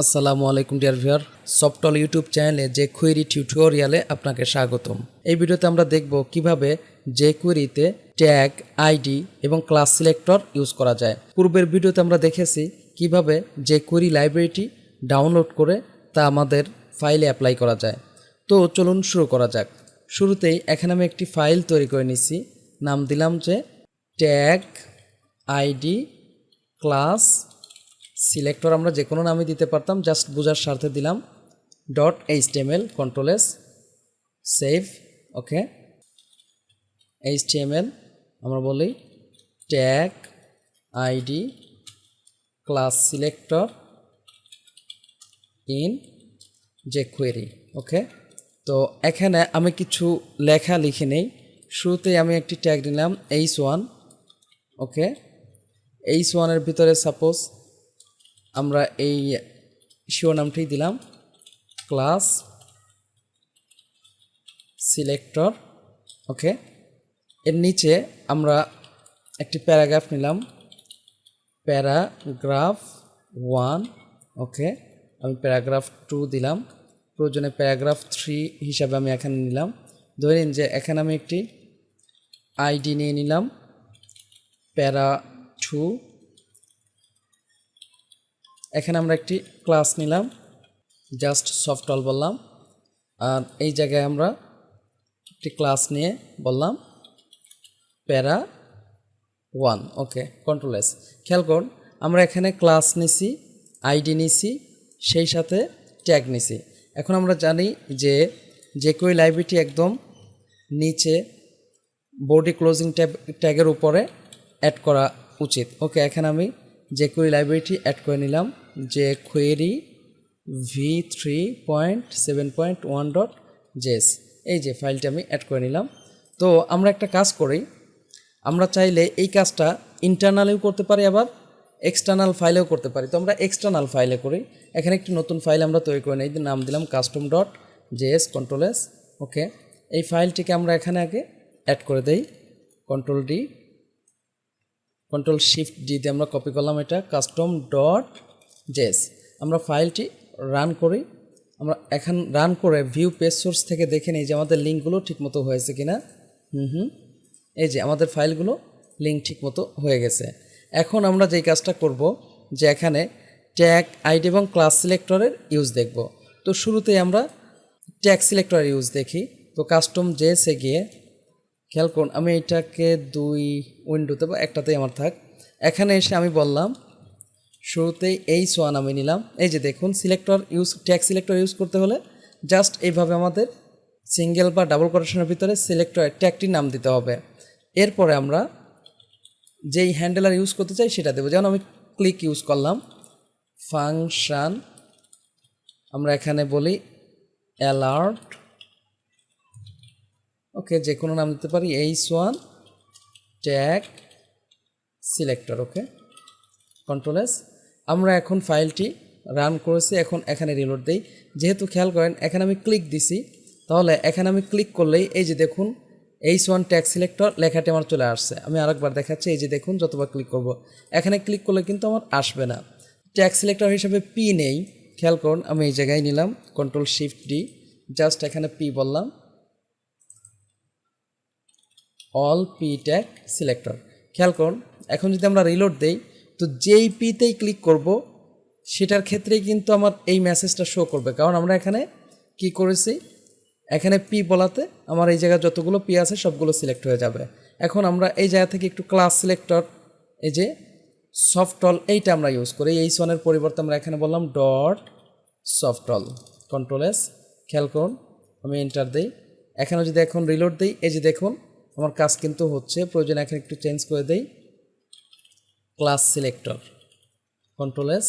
আসসালামু আলাইকুম dear viewer, সফটল YouTube চ্যানেলে যে কুয়েরি টিউটোরিয়ালে আপনাকে স্বাগতম। এই ভিডিওতে আমরা দেখব কিভাবে যে কুয়েরিতে ট্যাগ, আইডি এবং ক্লাস সিলেক্টর ইউজ করা যায়। পূর্বের ভিডিওতে আমরা দেখেছি কিভাবে যে কুয়েরি লাইব্রেরিটি ডাউনলোড করে তা আমাদের ফাইলে অ্যাপ্লাই করা যায়। তো চলুন শুরু করা যাক। শুরুতেই এখানে আমি একটি ফাইল তৈরি করে নিছি, নাম দিলাম যে ট্যাগ আইডি ক্লাস সিলেক্টর। আমরা যে কোনো নামই দিতে পারতাম, জাস্ট বোঝার স্বার্থে দিলাম .html, কন্ট্রোল এস, সেভ। ওকে, HTML আমরা বলি tag ID class selector in jQuery। ওকে, তো এখানে আমি কিছু লেখা লিখে নেই। শুরুতেই আমি একটি ট্যাগ নিলাম h1। ওকে, h1 এর ভিতরে সাপোজ আমরা এই শিরোনামটি দিলাম ক্লাস সিলেক্টর। ওকে, এর নিচে আমরা একটি প্যারাগ্রাফ নিলাম, প্যারাগ্রাফ 1। ওকে, আমি প্যারাগ্রাফ 2 দিলাম, প্রয়োজনে প্যারাগ্রাফ 3 হিসাবে আমি এখানে নিলাম। ধরেন যে এখানে আমি একটি আইডি নিয়ে নিলাম প্যারা 2। এখানে আমরা একটি ক্লাস নিলাম, জাস্ট সফটল বললাম, আর এই জায়গায় আমরা একটি ক্লাস নিয়ে বললাম প্যারা 1। ওকে, কন্ট্রোল এস। খেয়াল করুন, আমরা এখানে ক্লাস নিছি, আইডি নিছি, সেই সাথে ট্যাগ নিছি। এখন আমরা জানি যে jQuery লাইব্রেরিটি একদম নিচে বডি ক্লোজিং ট্যাগের উপরে অ্যাড করা উচিত। ওকে, এখানে আমি jQuery লাইব্রেরিটি অ্যাড করে নিলাম, jQuery v3.7.1.js। এই যে ফাইলটি আমি অ্যাড করে নিলাম। তো আমরা একটা কাজ করি, আমরা চাইলে এই কাজটা ইন্টারনালেও করতে পারি, আবার এক্সটার্নাল ফাইলেও করতে পারি। তো আমরা এক্সটার্নাল ফাইলে করি। এখানে একটি নতুন ফাইল আমরা তৈরি করে নিই, নাম দিলাম custom.js, কন্ট্রোল এস। ওকে, এই ফাইলটিকে আমরা এখানে আগে অ্যাড করে দেই, control D, control shift D দিয়ে আমরা কপি করলাম এটা custom.js। আমরা ফাইলটি রান করি। আমরা এখন রান করে ভিউ পেজ সোর্স থেকে দেখে নিই যে আমাদের লিঙ্কগুলো ঠিকমতো হয়েছে কিনা। এই যে আমাদের ফাইলগুলো লিঙ্ক ঠিকমতো হয়ে গেছে। এখন আমরা যেই কাজটা করব, যে এখানে ট্যাগ, আইডি এবং ক্লাস সিলেক্টরের ইউজ দেখব। তো শুরুতেই আমরা ট্যাগ সিলেক্টরের ইউজ দেখি। তো custom.js এ গিয়ে খেয়াল করুন, আমি এটাকে 2 উইন্ডোতে বা একটাতেই আমার থাক। এখানে এসে আমি বললাম শুরুতেই h1 আমি নিলাম। এই যে দেখুন, selector use, tag selector use করতে হলে জাস্ট এইভাবে আমাদের সিঙ্গেল বা ডাবল কোটেশনের ভিতরে সিলেক্টর ট্যাগটির নাম দিতে হবে। এরপরে আমরা যেই হ্যান্ডেলার ইউজ করতে চাই সেটা দেবো। যেমন আমি ক্লিক ইউজ করলাম, ফাংশন আমরা এখানে বলি অ্যালার্ট। ওকে, যে কোনো নাম দিতে পারি, h1 ট্যাগ সিলেক্টর। ওকে, কন্ট্রোল এস। আমরা এখন ফাইলটি রান করেছি, এখন এখানে রিলোড দেই। যেহেতু খেয়াল করেন এখানে আমি ক্লিক দিছি, তাহলে এখানে আমি ক্লিক করলেই এই যে দেখুন h1 ট্যাগ সিলেক্টর লেখাটি আমার চলে আসছে। আমি আরেকবার দেখাচ্ছি, এই যে দেখুন যতবার ক্লিক করব, এখানে ক্লিক করলে কিন্তু আমার আসবে না। ট্যাগ সিলেক্টর হিসাবে পি নেই, খেয়াল করুন, আমি এই জায়গায় নিলাম কন্ট্রোল শিফট ডি, জাস্ট এখানে পি বললাম, অল পি ট্যাগ সিলেক্টর। খেয়াল করুন, এখন যদি আমরা রিলোড দেই, তো যেই পিতেই ক্লিক করব সেটার ক্ষেত্রেই কিন্তু আমার এই মেসেজটা শো করবে, কারণ আমরা এখানে কি করেছি, এখানে পি বলাতে আমার এই জায়গায় যতগুলো পি আছে সবগুলো সিলেক্ট হয়ে যাবে। এখন আমরা এই জায়গা থেকে একটু ক্লাস সিলেক্টর, এই যে সফটল, এইটা আমরা ইউজ করি। h1 এর পরিবর্তে আমরা এখানে বললাম .softall, কন্ট্রোল এস। খেয়াল করুন, আমি এন্টার দিই। এখানে যদি এখন রিলোড দিই, এই যে দেখুন আমার কাজ কিন্তু হচ্ছে। প্রয়োজন এখানে একটু চেঞ্জ করে দেই, ক্লাস সিলেক্টর, কন্ট্রোল এস।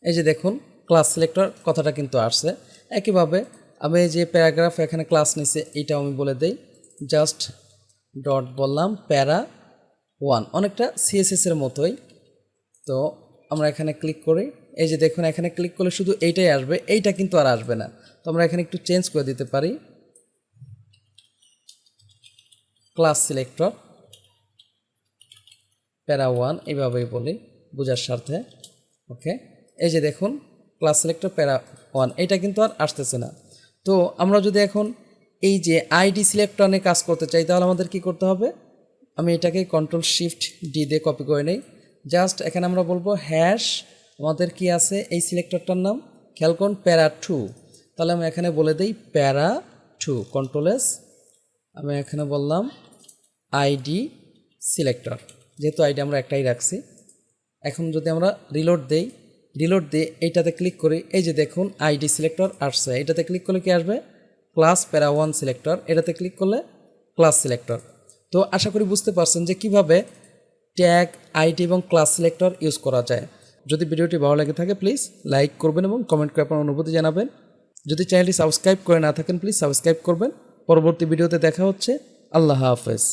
এই যে দেখুন ক্লাস সিলেক্টর কথাটা কিন্তু আসছে। একইভাবে আমি এই যে প্যারাগ্রাফ এখানে ক্লাস নিছে, এইটাও আমি বলে দেই, জাস্ট ডট বললাম প্যারা 1, অনেকটা সিএসএস এর মতোই। তো আমরা এখানে ক্লিক করি, এই যে দেখুন এখানে ক্লিক করলে শুধু এইটাই আসবে, এইটা কিন্তু আর আসবে না। তো আমরা এখানে একটু চেঞ্জ করে দিতে পারি, ক্লাস সিলেক্টর প্যারা 1, এইভাবেই বলি বোঝার স্বার্থে। ওকে, এই যে দেখুন ক্লাস সিলেক্টর প্যারা 1, এটা কিন্তু আর আসতেছে না। তো আমরা যদি এখন এই যে আইডি সিলেক্টর নিয়ে কাজ করতে চাই তাহলে আমাদের কি করতে হবে, আমি এটাকে কন্ট্রোল শিফট ডি দিয়ে কপি করে নেই। জাস্ট এখানে আমরা বলবো হ্যাশ আমাদের কি আছে এই সিলেক্টরটার নাম, খেয়াল করুন প্যারা 2। তাহলে আমি এখানে বলে দিই প্যারা 2, কন্ট্রোল এস, আমি এখানে বললাম আইডি সিলেক্টর, যেহেতু আইডি আমরা একটাই রাখছি। এখন যদি আমরা রিলোড দিয়ে এইটাতে ক্লিক করি, এই যে দেখুন আইডি সিলেক্টর আসছে। এটাতে ক্লিক করলে কি আসবে, ক্লাস প্যারা 1 সিলেক্টর, এটাতে ক্লিক করলে ক্লাস সিলেক্টর। তো আশা করি বুঝতে পারছেন যে কিভাবে ট্যাগ, আইডি এবং ক্লাস সিলেক্টর ইউজ করা যায়। যদি ভিডিওটি ভালো লাগে থাকে প্লিজ লাইক করবেন এবং কমেন্ট করে আপনার অনুভূতি জানাবেন। যদি চ্যানেলটি সাবস্ক্রাইব করে না থাকেন প্লিজ সাবস্ক্রাইব করবেন। পরবর্তী ভিডিওতে দেখা হচ্ছে। আল্লাহ হাফেজ।